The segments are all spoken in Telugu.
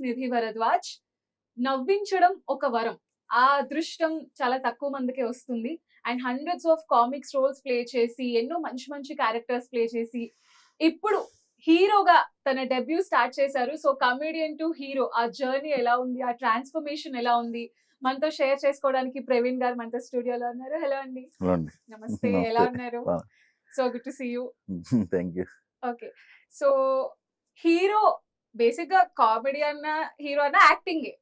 నిధి భరద్వాజ్. నవ్వించడం ఒక వరం. ఆ అదృష్టం చాలా తక్కువ మందికే వస్తుంది. And hundreds of comics roles play చేసి, ఎన్నో మంచి మంచి క్యారెక్టర్స్ ప్లే చేసి, ఇప్పుడు హీరోగా తన డెబ్యూ స్టార్ట్ చేశారు. సో కమెడియన్ టు హీరో ఆ జర్నీ ఎలా ఉంది? ఆ ట్రాన్స్‌ఫర్మేషన్ ఎలా ఉంది? మనతో షేర్ చేసుకోవడానికి ప్రవీణ్ గారు మనతో స్టూడియోలో ఉన్నారు. హలో అండి. హలో అండి. నమస్తే. ఎలా ఉన్నారు? So good to see you. Thank you. Okay. So hero బేసిక్‌గా కామెడీ అన్నా, హీరో అన్నా యాక్టింగే.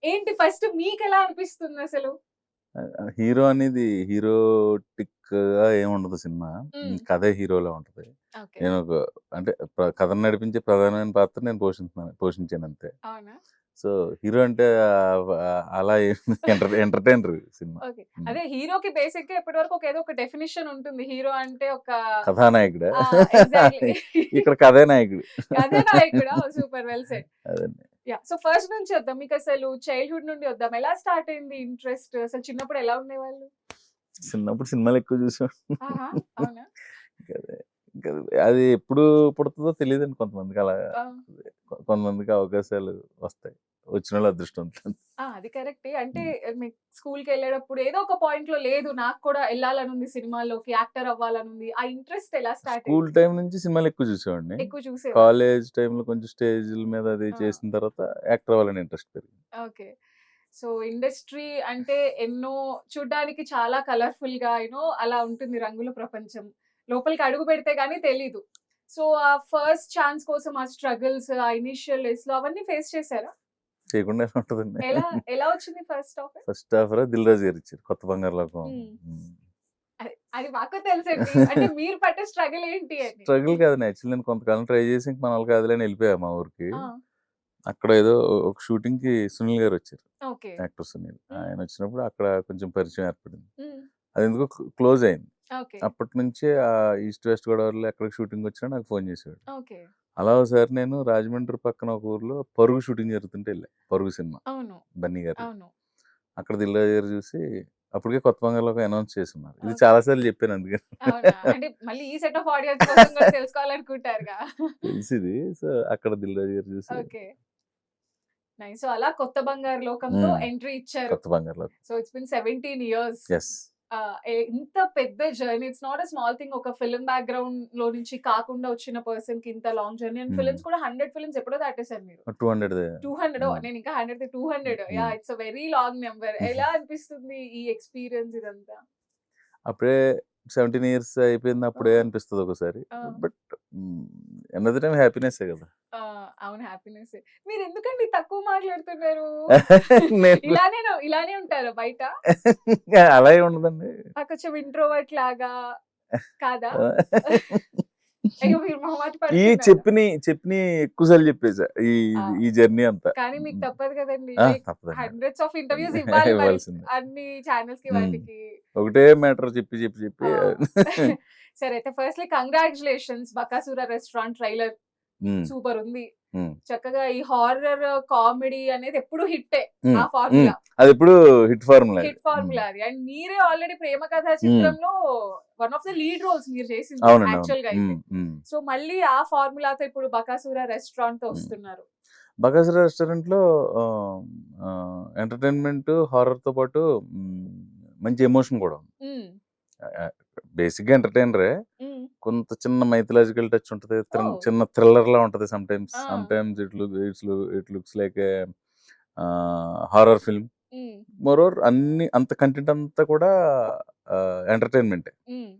ఏంటి ఫస్ట్ మీకెలా అనిపిస్తుంది అసలు? హీరో అనేది హీరోటిక్‌గా ఏముండదు సినిమా. కథే హీరోలా ఉంటది. ఓకే. నేను అంటే కథను నడిపించే ప్రధానమైన పాత్ర నేను పోషించానంతే. అవునా? సో హీరో అంటే అలా ఎంటర్‌టైనర్ సినిమా. ఓకే. అదే హీరోకి బేసిక్‌గా ఇప్పటివరకు ఏదో ఒక డెఫినిషన్ ఉంటుంది. హీరో అంటే ఒక కథానాయకుడా? ఎగ్జాక్ట్‌లీ. ఇక్కడ కథే నాయకుడు. కథే నాయకుడా? Super well said. అదండి. యాహ్! సో ఫస్ట్ నుంచి వద్దాం. మీకసలు చైల్డ్‌హుడ్ నుండి వద్దాం. ఎలా స్టార్ట్ అయింది ఇంట్రెస్ట్? అసలు చిన్నప్పుడు ఎలా ఉండేవాళ్ళు? చిన్నప్పుడు సినిమాలు ఎక్కువ చూసేవాడిని. ఆహా! అవునా? అదే. అది ఎప్పుడు పుడుతుందో తెలీదండి కొంతమందికి అలా. ఆ! కొంతమందికి అవకాశాలు వస్తాయి. వచ్చినోళ్ళు అదృష్టవంతులు. అది కరెక్టే. అంటే మీకు స్కూల్‌కెళ్ళేటప్పుడు ఏదో ఒక పాయింట్‌లో లేదు నాకు కూడా ఎళ్ళాలనుంది సినిమాల్లోకి, యాక్టర్ అవ్వాలనుంది. ఆ ఇంట్రెస్ట్ ఎలా స్టార్ట్ స్కూల్ అయింది? టైమ్ నుంచి సినిమాలు ఎక్కువ చూసేవాడిని. ఎక్కువ చూసేవాళ్ళు. కాలేజ్ టైమ్‌లో కొంచెం స్టేజ్‌ల మీద అది ఆ! చేసిన తర్వాత యాక్టర్ అవ్వాలని ఇంట్రెస్ట్ పెరిగింది. ఓకే. సో ఇండస్ట్రీ అంటే ఎన్నో చూడ్డానికి చాలా కలర్‌ఫుల్‌గా అలా ఉంటుంది రంగుల ప్రపంచం. లోపలికి అడుగు పెడితే గాని తెలీదు. సో ఆ ఫస్ట్ ఛాన్స్ కోసం ఆ స్ట్రగుల్స్, ఆ ఇనీషియల్ డేస్‌లో అవన్నీ ఫేస్ చేసారా? చేయకుండా ఎలా ఉంటదండి. ఎలా ఎలా వచ్చింది first offer? First offer 'Dil Raju' గారు ఇచ్చారు. 'కొత్త బంగారు లోకం'. హ్మ్. అది అది మాకు తెలుసండి. అంటే మీరు పడ్డ స్ట్రగుల్ ఏంటి అని. స్ట్రగుల్ కాదండి. యాక్చువల్లీ నేను కొంతకాలం ట్రై చేసి ఇంక మన వల్ల కాదులే అని వెళ్ళిపోయా మా ఊరికి. ఆ! అక్కడ ఏదో ఒక షూటింగ్‌కి సునీల్ గారు వచ్చారు. ఓకే. యాక్టర్ సునీల్. హ్మ్. ఆయన వచ్చినప్పుడు అక్కడ కొంచెం పరిచయం ఏర్పడింది. హ్మ్. అదెందుకో క్లోజ్ అయింది. ఓకే. అప్పటినుంచే ఈస్ట్ వెస్ట్ గోదావరిలో ఎక్కడికి షూటింగ్ వచ్చినా నాకు ఫోన్ చేసేవాడు. ఓకే. అలా ఒకసారి నేను రాజమండ్రి పక్కన ఒక ఊర్లో 'పరుగు' షూటింగ్ జరుగుతుంటే ఎళ్ళా. 'పరుగు' సినిమా అవును. బన్నీ గారిది. అవును. అక్కడ 'దిల్ రాజు' గారు చూసి అప్పటికే 'కొత్త బంగారు లోకం' అనౌన్స్ చేసున్నారు. ఇది ఓకే. చాలా సార్లు చెప్పాను అందుకని. అవునా? అంటే మళ్ళీ ఈ సెట్ ఆఫ్ ఆడియన్స్ కోసం కూడా తెలుసుకోవాలనుకుంటారుగా. తెలిసిది. సో, అక్కడ 'దిల్ రాజు' గారు చూసి ఓకే. నైస్. సో అలా కొత్త బంగారు లోకంతో హ్మ్. ఎంట్రీ ఇచ్చారు. 'Kotha Bangaru Lokam'. So it's been 17 years. Yes. ఇంత పెద్ద journey it's not a small thing. ఒక ఫిల్మ్ బ్యాక్‌గ్రౌండ్‌లో నుంచి కాకుండా వచ్చిన పర్సన్‌కి ఇంత లాంగ్ జర్నీ అండ్ ఫిల్మ్స్ కూడా 100 ఫిల్మ్స్ ఎప్పుడో దాటేసారు మీరు. 200 200 హ్మ్. నేను ఇంకా 100 200 హ్మ్. Yeah! It's a very long number. ఎలా అనిపిస్తుంది ఈ ఎక్స్‌పీరియన్స్ ఇదంతా? అప్పుడే 17 ఇయర్స్ అయిపోయింది అప్పుడే ఆ! అనిపిస్తది ఒక్కోసారి. ఆ! But end of the time హ్యాపీనెస్సే కదా! ఆ! అవును. హ్యాపీనెస్సే. మీరెందుకండి తక్కువ మాట్లాడుతున్నారు? నేను ఇలానే ఉంటారా బయట? అలా ఏం ఉండదండి. కొంచెం ఇంట్రోవర్ట్ లాగా కాదా? అయ్యో! మీరు మొహమాట ఈ పడుతున్నారా? చెప్పినయి ఎక్కువ సార్లు చెప్పేసా. ఆ! ఈ జర్నీ అంతా. కానీ మీకు తప్పదు కదండీ. ఆ! లైక్ తప్పదండి అది. హండ్రెడ్స్ ఆఫ్ ఇంటర్‌వ్యూస్ ఇవ్వాలి మరి ఇవ్వాల్సిందే. అన్ని ఛానెల్స్‌కి హ్మ్. వాటికి. ఒకటే మ్యాటర్ చెప్పి ఆ! సరే అయితే firstly congratulations 'Bakasura' restaurant trailer హ్మ్. సూపర్ ఉంది. హ్మ్. చక్కగా ఈ హారర్ కామెడీ అనేది ఎప్పుడు హిట్టే హ్మ్. ఆ హ్మ్. ఫార్ములా. అదెప్పుడు హిట్ ఫార్ములా అది. హిట్ ఫార్ములా అది. అండ్ మీరే ఆల్రెడీ 'ప్రేమ కథా హ్మ్. చిత్రంలో' one of the lead roles మీరు చేసింది అవునండి. అవును. యాక్చువల్‌గా అయితే. హ్మ్. సో మళ్ళీ ఆ ఫార్ములాతో ఇప్పుడు 'బకాసుర' రెస్టారెంట్‌తో హ్మ్. వస్తున్నారు. 'బకాసుర' రెస్టారెంట్‌లో ఆహ్, ఎంటర్‌టైన్‌మెంట్, హారర్‌తో పాటు మంచి ఎమోషన్ కూడా ఉంది. హ్మ్. ఆహ్, బేసిక్‌గా ఎంటర్‌టైనరే. హ్మ్. కొంత చిన్న మైథలాజికల్ టచ్ ఉంటది. ఓహ్! చిన్న థ్రిల్లర్‌లా ఉంటది సమ్‌టైమ్స్. ఆ! Sometimes it looks like A horror film. హ్మ్. మోరోవర్ అంత కంటెంట్ అంతా కూడా ఎంటర్‌టైన్‌మెంటే. హ్మ్.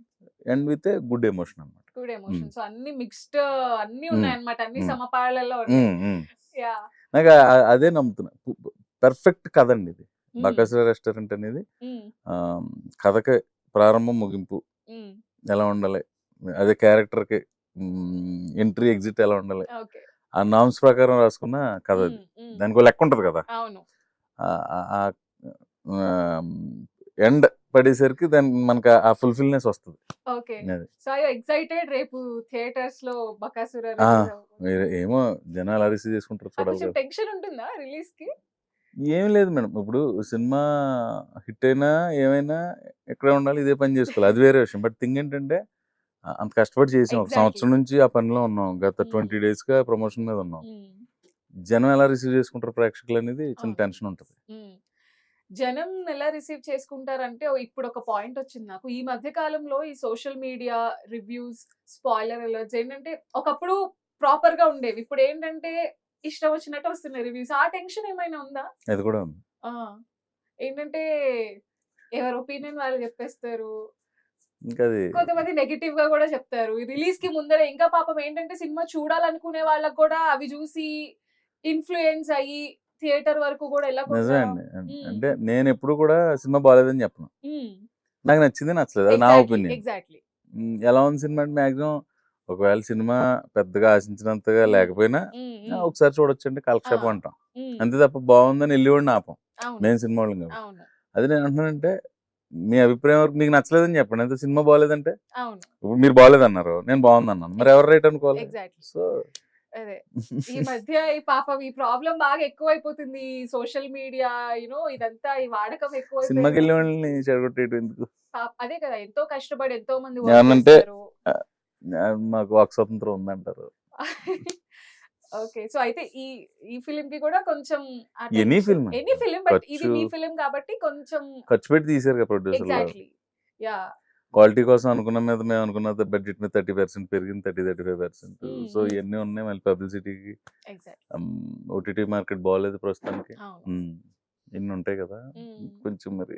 And with a good emotion అన్నమాట. గుడ్ హ్మ్. ఎమోషన్. సో అన్ని మిక్స్డ్ అన్నీ హ్మ్. ఉన్నాయన్నమాట. అన్ని హ్మ్. సమపాళ్లలో ఉన్నాయి. హ్మ్. యాహ్! నాకు అదే నమ్ముతున్నా. పెర్ఫెక్ట్ కథండి ఇది. హ్మ్. 'బకాసుర రెస్టారెంట్' అనేది హ్మ్. ఆహ్, కథకి ప్రారంభం, ముగింపు హ్మ్. ఎలా ఉండాలి? అదే క్యారెక్టర్‌కి ఎంట్రీ, ఎగ్జిట్ ఎలా ఉండాలి? ఓకే. ఆ నార్మ్స్ ప్రకారం రాసుకున్న కథ అది. హ్మ్. హ్మ్. దానికో లెక్క ఉంటది కదా! అవును. ఆహ్, ఆహ్, ఆహ్, ఎండ్ పడేసరికి మనకు ఆ ఫుల్‌ఫిల్‌నెస్ వస్తది. ఓకే. అది. సో ఐ ఎక్సైటెడ్ రేపు థియేటర్స్‌లో 'బకాసుర' ఆ! రిలీజ్ అవ్వబోతుంది. ఏమో జనాలు ఎలా రిసీవ్ చేసుకుంటారో చూడాలి కొంచెం కదా! టెన్షన్ ఉంటుందా రిలీజ్‌కి? ఏమి లేదు మేడం. ఇప్పుడు సినిమా హిట్ అయినా, ఏమైనా ఇక్కడే ఉండాలి. ఇదే పని చేసుకోవాలి. అది వేరే విషయం. బట్ థింగ్ ఏంటంటే అంత కష్టపడి చేసాం. ఒక ఎగ్జాక్ట్‌లీ. సంవత్సరం నుంచి ఆ పనిలో ఉన్నాం. గత హ్మ్. 20 డేస్‌గా ప్రమోషన్ మీద ఉన్నాం. హ్మ్. జనం ఎలా రిసీవ్ చేసుకుంటారు ప్రేక్షకులు అనేది చిన్న అవును. టెన్షన్ ఉంటుంది. జనం ఎలా రిసీవ్ చేసుకుంటారంటే ఇప్పుడు ఒక పాయింట్ వచ్చింది నాకు. ఈ మధ్య కాలంలో ఈ social media reviews, spoiler alerts ఏంటంటే ఒకప్పుడు ప్రాపర్‌గా ఉండేవి. ఇప్పుడేంటంటే ఇష్టం వచ్చినట్టు వస్తున్నాయి రివ్యూస్. ఆ టెన్షన్ ఏమైనా ఉందా? అది కూడా ఉంది. ఆ! ఏంటంటే ఎవరి ఒపీనియన్ వాళ్ళు చెప్పేస్తారు. ఇంకా అది కొంతమంది నెగెటివ్‌గా గూడా చెప్తారు. ఈ రిలీజ్‌కి ముందరే ఇంకా పాపం ఏంటంటే సినిమా చూడాలనుకునే వాళ్ళకి కూడా అవి చూసి ఇన్‌ఫ్లూయెన్స్ అయ్యి థియేటర్ వరకు గూడా నిజమే ఎళ్ళకుండా అండి. హ్మ్. అంటే నేనెప్పుడు కూడా సినిమా బాలేదని చెప్పను. హ్మ్. నాకు నచ్చింది, నచ్చలేదు. అది నా ఎగ్జాక్ట్‌లీ. ఒపీనియన్. ఎగ్జాక్ట్‌లీ. ఎలా ఉంది సినిమా అంటే మాక్సిమం ఒకవేళ సినిమా పెద్దగా ఆశించినంతగా హ్మ్. లేకపోయినా హ్మ్. హ్మ్. ఒకసారి చూడొచ్చండి ఆ! కాలక్షేపం అంటాం. హ్మ్. అంతే తప్ప బావుందని ఎళ్ళేవాడిని ఆపం. అవును. మేము సినిమోళ్ళం కాబట్టి. అవును. అది నేనంటున్నానంటే మీ అభిప్రాయం వరకు మీకు నచ్చలేదని చెప్పండి. అంతే సినిమా బాలేదంటే అవును. ఇప్పుడు మీరు బాలేదన్నారు. నేను బావుందన్నాను. మరి ఎవరు రైట్ అనుకోవాలి? ఎగ్జాక్ట్‌లీ. సో అదే. ఈ మధ్య ఈ పాపం ఈ ప్రాబ్లమ్ బాగా ఎక్కువైపోతుంది. ఈ సోషల్ మీడియా ఇదంతా ఈ వాడకం ఎక్కువైపోయింది. సినిమాకెళ్ళే వాళ్ళని చెడగొట్టేయడం ఎందుకు? అదే కదా! ఎంతో కష్టపడి ఎంతో మంది వర్క్ ఏమన్నంటే చేస్తారు. మాకు వాక్ స్వాతంత్రం ఉందంటారు. ఓకే. సో, అయితే ఈ ఈ ఫిల్మ్‌కి కూడా కొంచెం ఆ any tension film any film but ఇది ఖర్చు మీ ఫిల్మ్ కాబట్టి కొంచెం ఖర్చు పెట్టి తీశారుగా ప్రొడ్యూసర్‌లు. ఎగ్జాక్ట్‌లీ. యాహ్! క్వాలిటీ కోసం అనుకున్న మీద మేము అనుకున్న బడ్జెట్ మీద 30% పెరిగింది. 35%. హ్మ్. సో, హ్మ్. ఇయన్నీ ఉన్నాయి. మళ్ళీ పబ్లిసిటీకి ఎగ్జాక్ట్‌లీ. ఓటీటీ మార్కెట్ బాలేదు ప్రస్తుతానికి. అవును. ఇన్ని ఉంటాయి కదా! హ్మ్. కొంచెం మరి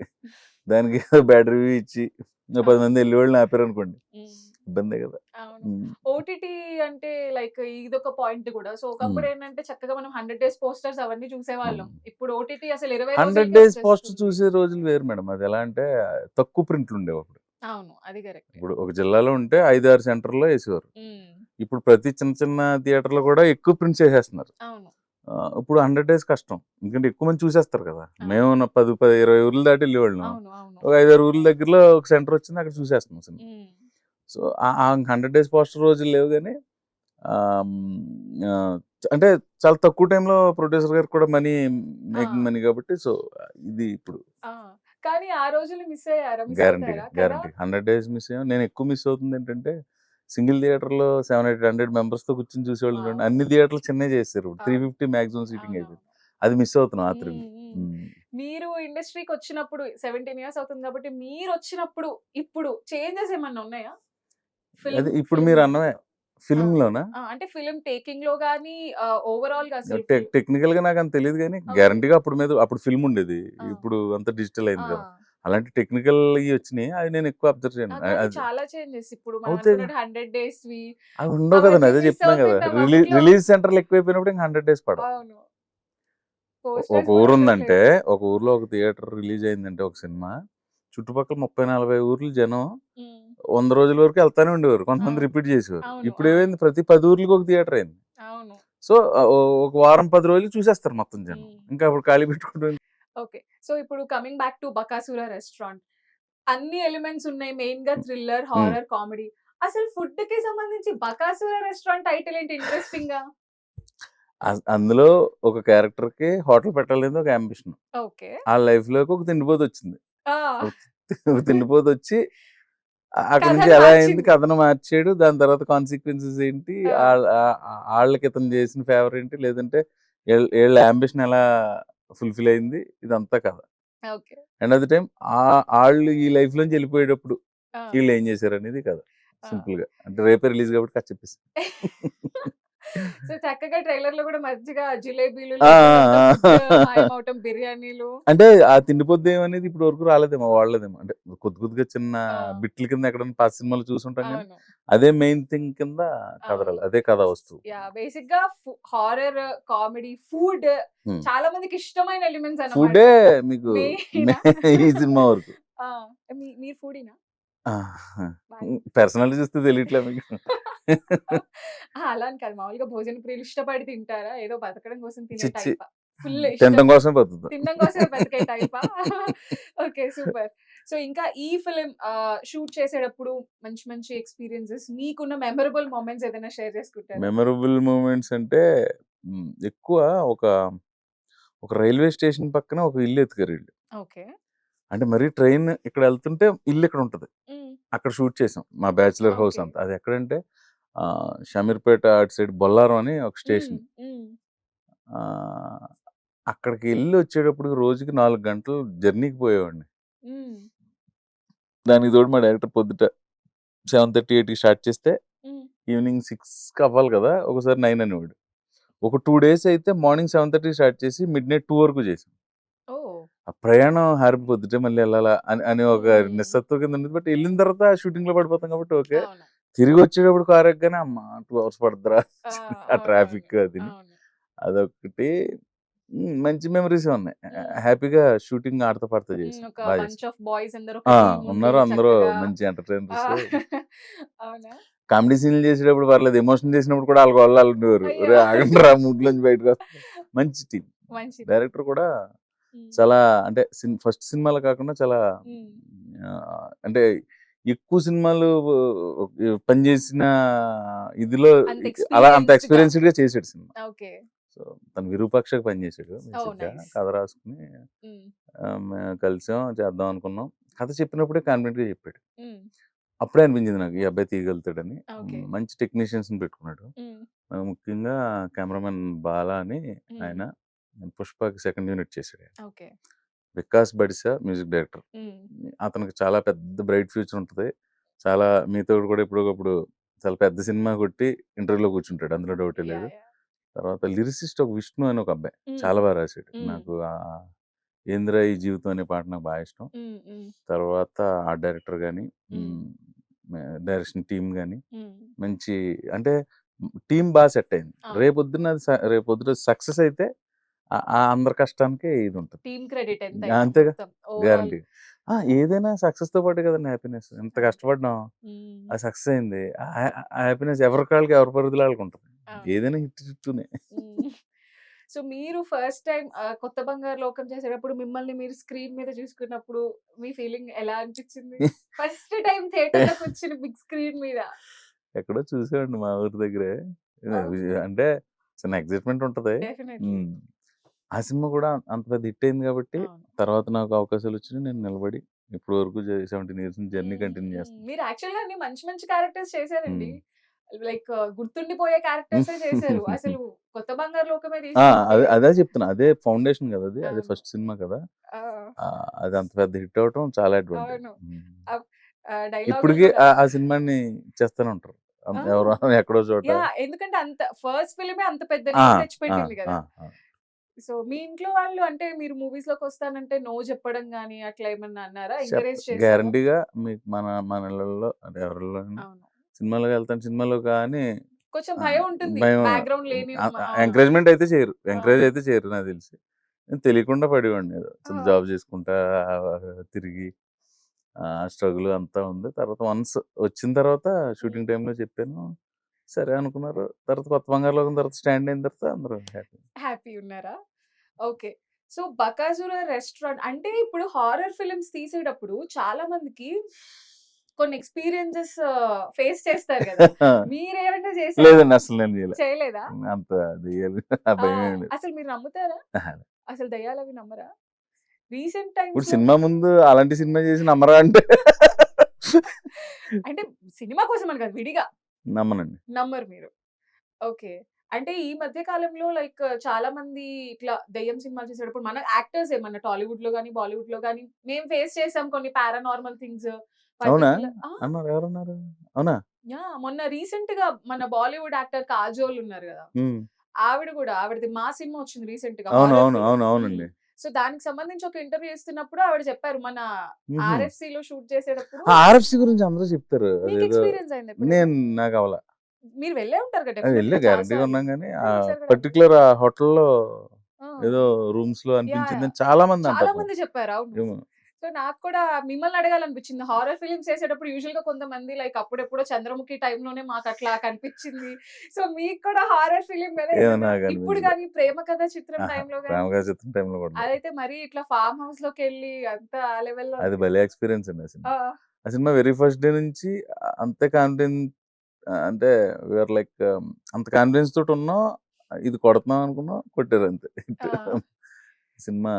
దానికి ఏదో బ్యాడ్ రివ్యూ ఇచ్చి ఓ 10 అవును. మంది ఎళ్ళేవాళ్ళని ఆపారనుకోండి. హ్మ్. ఇబ్బందే కదా! అవును. హ్మ్. ఓటీటీ అంటే లైక్ ఇదొక పాయింట్ గూడా. సో, హ్మ్. ఒకప్పుడేంటంటే చక్కగా మనం 100 డేస్ పోస్టర్స్ అవన్నీ చూసేవాళ్ళం. హ్మ్. ఇప్పుడు ఓటీటీ అసలు 20 100 రోజులకే డేస్ పోస్టర్ వచ్చేస్తుంది. చూసే రోజులు వేరు మేడం. అది ఎలా అంటే తక్కువ ప్రింట్లు ఉండేవప్పుడు. అవును. అది కరెక్టే. ఇప్పుడు ఒక జిల్లాలో ఉంటే 5, 6 సెంటర్‌లో ఏసేవారు. హ్మ్. ఇప్పుడు ప్రతి చిన్న చిన్న థియేటర్‌లో కూడా ఎక్కువ ప్రింట్స్ ఏసేస్తున్నారు. అవును. ఇప్పుడు 100 డేస్ కష్టం. ఎందుకంటే ఎక్కువ మంది చూసేస్తారు కదా! అవును. మేము 20 ఊర్లు దాటి ఎళ్ళేవాళ్ళం. అవును. అవును. ఒక 5, 6 ఊర్ల దగ్గరలో ఒక సెంటర్ వచ్చింది. అక్కడ చూసేస్తున్నాం సినిమా. హ్మ్. సో, ఆ ఆ 100 డేస్ పోస్టర్ రోజులు లేవు గానీ ఆహ్, హ్మ్, ఆహ్, అంటే చాలా తక్కువ టైంలో ప్రొడ్యూసర్ గారికి కూడా ఆ! మేకింగ్ మనీ కాబట్టి సో, ఇది ఇప్పుడు ఆ! కానీ ఆ రోజులు మిస్ అయ్యారా? మిస్ గ్యారంటీగా. అవుతారా? కదా! గ్యారంటీ. 100 డేస్ మిస్ అయ్యాం. నేను ఎక్కువ మిస్ అవుతుందేంటంటే, సింగిల్ థియేటర్‌లో 7, 8, 100 మెంబర్స్‌తో కూర్చొని చూసేవాళ్ళం చూడండి. వావ్! అన్ని థియేటర్లు చిన్నయి చేసేసారు ఇప్పుడు. అవును. 350 మాక్సిమం సీటింగ్ అయిపోయింది. అవునవును. అది మిస్ అవుతున్నాం ఆ థ్రిల్. హ్మ్. హ్మ్. హ్మ్. మీరు ఇండస్ట్రీకొచ్చినప్పుడు 17 ఇయర్స్ అవుతుంది కాబట్టి మీరొచ్చినప్పుడు, ఇప్పుడు చేంజెస్ ఏమన్నా ఉన్నాయా? అది ఫిల్మ్ ఇప్పుడు ఫిల్మ్ మీరన్నవే మేకింగ్‌లో? ఆ! ఫిల్మ్‌లోనా? ఆ! అంటే ఫిల్మ్ టేకింగ్‌లో గాని ఓవరాల్‌గా అసలు టెక్నికల్‌గా నాకంత తెలీదు గానీ, ఓకే. గ్యారంటీగా అప్పుడు ఫిల్మ్ ఉండేది. ఆ! ఇప్పుడు అంతా డిజిటల్ ఆ! అయింది కదా! అలాంటి టెక్నికల్‌యి వచ్చినియి. అవి నేను ఎక్కువ అబ్జర్వ్ చేయను. కానీ అది చాలా చేంజెస్ ఇప్పుడు మనం అవుతాయిగా. అనుకున్నట్టు 100 డేస్‌వి అవి ఉండవు కదండీ. అవన్నీ అదే మిస్ చెప్తున్నాం కదా! అవుతున్నాం. అప్పట్లో రిలీజ్ సెంటర్‌లు ఎక్కువైపోయినప్పుడు ఇంక 100 డేస్ పడవు. అవును. ఒక పోస్టర్స్ గూడా ఊరుందంటే, ఉండట్లేదు. ఒక ఊర్లో ఒక థియేటర్ రిలీజ్ అయిందంటే ఒక సినిమా, చుట్టుపక్కల 30, 40 ఊర్లు జనం హ్మ్. 100 రోజుల వరకు ఎళ్తానే ఉండేవారు. కొంతమంది అవును. రిపీట్ చేసేవారు. అవును. అవును. ఇప్పుడేమైంది ప్రతి 10 ఊర్లకి ఒక థియేటర్ అయింది. అవును. సో, ఒక వారం 10 రోజులు చూసేస్తారు మొత్తం జనం. హ్మ్. ఇంకా అప్పుడు ఖాళీ పెట్టుకోవడం ఓకే. సో, ఇప్పుడు coming back to 'Bakasura restaurant' అన్ని ఎలిమెంట్స్ ఉన్నాయి. మెయిన్‌గా థ్రిల్లర్, హ్మ్. Horror, comedy. అసలు ఫుడ్‌కి సంబంధించి 'బకాసుర రెస్టారెంట్' టైటిల్ ఏంటి ఇంట్రెస్టింగ్‌గా? అందులో ఒక క్యారెక్టర్‌కి హోటల్ పెట్టాలనేది ఒక యాంబిషన్. ఓకే. ఆ లైఫ్‌లోకి ఒక తిండిపోతొచ్చింది. ఆ! ఒక ఒక తిండిపోతొచ్చి అక్కడి నుంచి కథని ఎలా అయింది? మార్చింది. కథను మార్చాడు. దాని తర్వాత కాన్సిక్వెన్సెస్ ఏంటి? ఆ! ఆళ్ళకి ఇతను చేసిన ఫేవర్ ఏంటి? లేదంటే ఈళ్ళ యాంబిషన్ ఎలా ఫుల్‌ఫిల్ అయింది? ఇదంతా కథ. Okay. End of the time ఆళ్ళు ఈ లైఫ్‌లోంచి ఎళ్ళిపోయేటప్పుడు ఆ! ఈళ్ళేం చేశారనేది కథ. ఆ! సింపుల్‌గా. అంటే రేపే రిలీజ్ కాబట్టి కథ చెప్పేసాను. సో, చక్కగా ట్రైలర్‌లో గూడా మంచిగా జిలేబీలు ఆ! లేకపోతే మొత్తం ఆ! ఫుడ్ ఆ! మాయమవటం, బిర్యానీలు. అంటే ఆ తిండిపోద్దేం అనేది ఇప్పటి వరకు రాలేదేమో వాడలేదేమో. అంటే కొద్ది కొద్దిగా చిన్న ఆ! బిట్ల కింద ఎక్కడైనా పాత సినిమాలో చూసుంటాం గానీ, అవును. అదే మెయిన్ థింగ్ కింద కథ అవును. రాలే. అదే కథా వస్తువు. యాహ్! బేసిక్‌గా హారర్, కామెడీ, ఫుడ్ హ్మ్. చాలా మందికి ఇష్టమైన ఎలిమెంట్స్ అన్నమాట. ఫుడ్డే మీకు మెయినా? ఈ సినిమా వరకు. ఆ! మీరు ఫుడీనా? ఆ! బానే. పర్సనాలిటీ చూస్తే తెలియట్లే మీకు. అలా అని కాదు. మామూలుగా భోజన ప్రియులు ఇష్టపడి తింటారా? ఏదో బతకడం కోసం తినే ఛీ! టైపా? ఫుల్ తినడం ఇష్టం. కోసమే బతుకుతాం. తినడం కోసమే బతికే టైపా? ఓకే. సూపర్. సో, ఇంకా ఈ ఫిల్మ్ షూట్ చేసేటప్పుడు మంచి మంచి ఎక్స్‌పీరియన్సెస్ మీకున్న మెమరబుల్ మొమెంట్స్ ఏదైనా షేర్ చేసుకుంటారా? మెమరబుల్ మూమెంట్స్ అంటే ఎక్కువ ఒక, ఒక రైల్వే స్టేషన్ పక్కన ఒక ఇల్లు ఎతికారు ఈళ్ళు. ఓకే. అంటే మరీ ట్రైన్ ఇక్కడ ఎళ్తుంటే ఇల్లు ఇక్కడ ఉంటది. హ్మ్. అక్కడ షూట్ చేసాం. మా బ్యాచిలర్ హౌస్ ఓకే. అంతా. అది ఎక్కడంటే షమీర్పేట అటు సైడ్ బొల్లారం అని ఒక హ్మ్. స్టేషన్. హ్మ్. ఆహ్, అక్కడికి ఎళ్లి వచ్చేటప్పటికి రోజుకి 4 గంటలు జర్నీకి పోయేవాడిని. హ్మ్. దానికి తోడు మా డైరెక్టర్ పొద్దుట 7:30, 8కి స్టార్ట్ చేస్తే హ్మ్. ఈవినింగ్ 6కి అవ్వాలి కదా! ఒకసారి 9 అనేవాడు. ఒక 2 డేస్ అయితే మార్నింగ్ 7:30 స్టార్ట్ చేసి మిడ్‌నైట్ 2 వరకు చేసాం. ఓహ్! ఆ ప్రయాణం హారతి పొద్దుటే మళ్ళీ ఎళ్ళాలా అని ఒక హ్మ్. నిస్సత్తువ కింద ఉండేది. బట్ ఎళ్ళిన తర్వాత షూటింగ్‌లో పడిపోతాం కాబట్టి ఓకే. అవును. తిరిగొచ్చేటప్పుడు కారు ఎక్కగానే అమ్మా! 2 అవర్స్ పడుద్దిరా ఆ! ఆ అవునవును. ట్రాఫిక్ అదిని. అవును. అదొకటి. మంచి మెమోరీసే ఉన్నాయి. హ్మ్. హ్యాపీగా షూటింగ్ ఆడతా పాడుతా చేసాం. ఒక బంచ్ చేసాం. ఆఫ్ బాయ్స్ అందరూ ఒక ఆ! టీమ్ ఉండి ఉన్నారు అందరూ చక్కగా మంచి ఆ! ఎంటర్‌టైనర్స్. అవునా? కామెడీ సీన్‌లు చేసేటప్పుడు పర్లేదు. ఎమోషన్ చేసినప్పుడు కూడా ఆళ్ళ గోలలో ఆళ్ళుండేవారు. అయ్యో! ఒరేయ్ ఆగండ్రా మూడ్‌లోంచి బయటకొస్తా. మంచి టీమ్. మంచిది. డైరెక్టర్ కూడా హ్మ్. చాలా అంటే ఫస్ట్ సినిమాలో కాకుండా చాలా హ్మ్. అంటే ఎక్కువ సినిమాలు పనిచేసిన ఇదిలో అంత అలా అంత ఎక్స్‌పీరియన్స్‌డ్‌గా. ఎక్స్‌పీరియన్స్‌డ్‌గా చేసాడు సినిమా. ఓకే. సో, తను విరూపాక్షకి పనిచేసాడు ఓహ్! బేసిక్‌గా. నైస్. కథ రాసుకొని హ్మ్. మేము కలిసాం, చేద్దాం అనుకున్నాం. కథ చెప్పినప్పుడే కాన్ఫిడెంట్‌గా చెప్పాడు. హ్మ్. అప్పుడే అనిపించింది నాకు ఈ అబ్బాయి తీయగలుగుతాడని. ఓకే. మంచి టెక్నీషియన్స్‌ని పెట్టుకున్నాడు. హ్మ్. ముఖ్యంగా కెమెరామెన్ బాలా అని హ్మ్. ఆయన 'పుష్పకి' సెకండ్ యూనిట్ చేసాడు. Okay. Vikas Badisa music director. హ్మ్. అతనికి చాలా పెద్ద బ్రైట్ ఫ్యూచర్ ఉంటది. చాలా మీతో కూడా ఎప్పుడోకప్పుడు చాలా పెద్ద సినిమా కొట్టి ఇంటర్వ్యూలో కూర్చుంటాడు. అందులో డౌటే లేదు. యాహ్! యాహ్! తర్వాత లిరిసిస్ట్ ఒక విష్ణు అని ఒక అబ్బాయి. హ్మ్. చాలా బాగా రాసాడు. హ్మ్. నాకు 'ఏందిరా ఈ జీవితం' అనే పాట నాకు బాగా ఇష్టం. హ్మ్. హ్మ్. తర్వాత ఆర్ట్ డైరెక్టర్ గాని, హ్మ్. డైరెక్షన్ టీమ్ గాని హ్మ్. మంచి అంటే టీమ్ బాగా సెట్ అయింది. అవును. రేపొద్దున సక్సెస్ అయితే ఆ అందరి కష్టానికి ఇది ఉంటది. టీమ్ క్రెడిట్ ఎంతైనా అంతేగా మొత్తం ఓవరాల్. గ్యారంటీ. ఏదైనా సక్సెస్‌తో పాటే కదండీ హ్యాపీనెస్. ఎంత అవును. కష్టపడ్డాం. హ్మ్. అది సక్సెస్ అయింది. ఆ హ్యాపీనెస్ ఎవరి కాళ్ళకి ఎవరి పరిధిలో ఆళ్ళకుంటది. అవును. ఏదైనా హిట్టునే. హ్మ్. సో, మీరు ఫస్ట్ టైమ్ 'కొత్త బంగారు లోకం' చేసేటప్పుడు మిమ్మల్ని మీరు స్క్రీన్ మీద చూసుకున్నప్పుడు మీ ఫీలింగ్ ఎలా అనిపిచ్చింది? ఫస్ట్ టైమ్ థియేటర్‌లో కూర్చొని బిగ్ స్క్రీన్ మీద. ఎక్కడో చూసేవాడిని మా ఊరి దగ్గరే. ఓకే. అంటే చిన్న ఎక్సైట్‌మెంట్ ఉంటది. డెఫినైట్‌లీ. హ్మ్. ఆ సినిమా కూడా అంత పెద్ద హిట్ అయింది కాబట్టి అవును. తర్వాత నాకు అవకాశాలొచ్చినాయి. నేను నిలబడి ఇప్పటి వరకు 17 ఇయర్స్ నుంచి జర్నీ హ్మ్. కంటిన్యూ హ్మ్. చేస్తున్నా. మీరు యాక్చువల్‌గా అన్ని మంచి మంచి క్యారెక్టర్స్ చేశారండి. హ్మ్. లైక్ గుర్తుండిపోయే క్యారెక్టర్సే చేశారు. అసలు 'కొత్త బంగారు లోకమే' ఆ! తీసుకుంటే అదే చెప్తున్నా. అదే ఫౌండేషన్ కదా అది. అదే అవును. ఫస్ట్ సినిమా కదా! ఆ! అది అంత పెద్ద హిట్ అవ్వటం చాలా అడ్వాంటేజ్. అవును. హ్మ్. అప్ డైలాగులు ఇప్పటికి గూడా. ఆ సినిమాని చేస్తూనే ఉంటారు. ఆ! ఎవరో ఎక్కడో చోట. ఎందుకంటే అంత ఫస్ట్ ఫిల్మే అంత పెద్ద ఆ! నేమ్ ఆ! తెచ్చిపెట్టింది ఆ! గదా! ఆ! సో, మీ ఇంట్లో వాళ్ళు అంటే మీరు మూవీస్‌లోకొస్తానంటే నో చెప్పడం గాని అట్లా ఏమన్నా అన్నారా? చెప్ ఎంకరేజ్ చేసారా? గ్యారంటీగా మీకు మన ఇళ్ళల్లో అంటే ఎవరిళ్ళలోనైనా అవును. సినిమాలకెళ్తాను సినిమాలోకా అని కొంచెం ఆహ్, భయం ఉంటుంది. భయం బ్యాక్‌గ్రౌండ్ లేని అవును. ఎంకరేజ్‌మెంట్ అయితే చేయరు. ఎంకరేజ్ అవును. అయితే చేయరు నాకు తెలిసి. నేను తెలియకుండా పడేవాడిని ఏదో. ఆ! చిన్న జాబ్ చేసుకుంటా తిరిగి స్ట్రగుల్ అంతా ఉంది. తర్వాత వన్స్ వచ్చిన తర్వాత హ్మ్. షూటింగ్ టైమ్‌లో చెప్పాను. సరే అనుకున్నారు. తర్వాత 'కొత్త బంగారు లోకం' తర్వాత స్టాండ్ అయిన తర్వాత అందరూ హ్యాపీ. హ్యాపీ ఉన్నారా? ఓకే. సో, 'బకాసుర రెస్టారెంట్' అంటే ఇప్పుడు హారర్ ఫిల్మ్స్ తీసేటప్పుడు చాలా మందికి కొన్ని ఎక్స్‌పీరియన్సెస్ ఫేస్ చేస్తారు గదా! మీరేమన్నా చేసారా? లేదండి అసలు నేను చేయలే. చేయలేదా? అంత దెయ్యాలు ఆ ఆ! భయం ఏమి లేదు. అసలు మీరు నమ్ముతారా? అహా! అసలు దెయ్యాలవి నమ్మరా? రీసెంట్ ఇప్పుడు టైమ్స్‌లో సినిమా ముందు అలాంటి సినిమా చేసి నమ్మరా అంటే అంటే సినిమా కోసమని కాదు విడిగా నమ్మనండి. నమ్మరు మీరు. ఓకే. అంటే ఈ మధ్య కాలంలో లైక్ చాలా మంది ఇట్లా దెయ్యం సినిమాలు చేసేటప్పుడు మన యాక్టర్సే మన టాలీవుడ్‌లో గాని, బాలీవుడ్‌లో గాని మేము ఫేస్ చేసాం కొన్ని పారానార్మల్ థింగ్స్. అవునా? పర్టిక్యులర్ అన్నారు ఎవరన్నారు? అవునా? మొన్న రీసెంట్‌గా మన బాలీవుడ్ యాక్టర్ కాజోల్ ఉన్నారు గదా! హ్మ్. ఆవిడ గూడా ఆవిడది 'మా' సినిమా వచ్చింది రీసెంట్‌గా అవును. హారర్ అవును. ఫిల్మ్. అవును. హ్మ్. అవునండి. సో, దానికి సంబంధించి ఒక ఇంటర్వ్యూ ఇస్తున్నప్పుడు ఆవిడ చెప్పారు. మన హుహు. ఆర్ఎఫ్‌సిలో షూట్ చేసేటప్పుడు ఆర్ఎఫ్‌సి గురించి అందరూ చెప్తారు. మీకు అదేదో ఎక్స్‌పీరియన్స్ అయిందా ఎప్పుడైనా? నాకవ్వల. మీరు వెళ్ళే ఉంటారుగా వెళ్ళా డెఫినెట్‌గా చాలా గ్యారంటీగా సార్లు. ఉన్నాం గానీ, చూసారు గూడా అన్నీ. పర్టిక్యులర్ ఆ హోటల్‌లో ఆ! ఏదో రూమ్స్‌లో యాహ్! అనిపించిందని చాలా మంది చాలా అంటారు మరి. మంది చెప్పారు. అవును. ఏమో. సో, నాకు కూడా మిమ్మల్ని అడగాలనిపించింది. హారర్ ఫిల్మ్స్ చేసేటప్పుడు యూజువల్‌గా కొంతమంది లైక్ అప్పుడెప్పుడో 'చంద్రముఖి' టైమ్‌లోనే మాకట్లా కనిపించింది. సో, మీకు కూడా హారర్ ఫిల్మ్ కదా! ఏమో ఏదన్నా ఇప్పుడు నాకనిపించలే. గాని 'ప్రేమ కథ చిత్రం' ఆహా! టైమ్‌లో గాని 'ప్రేమగా చిత్రం' టైమ్‌లో కూడా లేదు. అదైతే మరీ ఇట్లా ఫార్మ్ హౌస్‌లోకెళ్ళి అంతా ఆ లెవెల్‌లో అది భలే ఎక్స్‌పీరియన్స్ అండి ఆ సినిమా. ఆ! ఆ సినిమా వెరీ ఫస్ట్ డే నుంచి అంతే అంటే వీఆర్ లైక్ అంత కాన్ఫిడెన్స్ తోటి ఉన్నాం. ఇది కొడతున్నాం అనుకున్నాం. కొట్టారు అంతే. హిట్. ఆ! సినిమా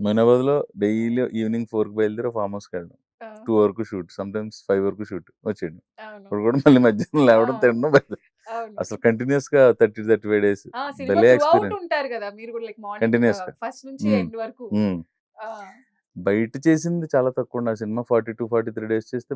మొయినాబాద్‌లో డైలీ ఈవినింగ్ 4కి బయలుదేరి ఫార్మ్ హౌస్‌కెళ్ళడం. ఆ! 2 వరకు షూట్. సమ్‌టైమ్స్ 5 వరకు షూట్. వచ్చేయడం. అవును. ఇప్పుడు కూడా మళ్ళీ మధ్యాహ్నం ఆ! లేవడం, తినడం, బయలుదేరడం. అవును. అసలు కంటిన్యూస్‌గా 30, 35 డేస్ సినిమా భలే త్రూ ఔట్ ఎక్స్‌పీరియన్స్ ఉంటారు గదా! మీరు గూడా లైక్ మార్నింగ్ కంటిన్యూస్‌గా. ఫస్ట్ నుంచి హ్మ్. ఎండ్ వరకు. హ్మ్. ఆ! బయట చేసింది చాలా తక్కువండి. ఆ సినిమా 42, 43 డేస్ చేస్తే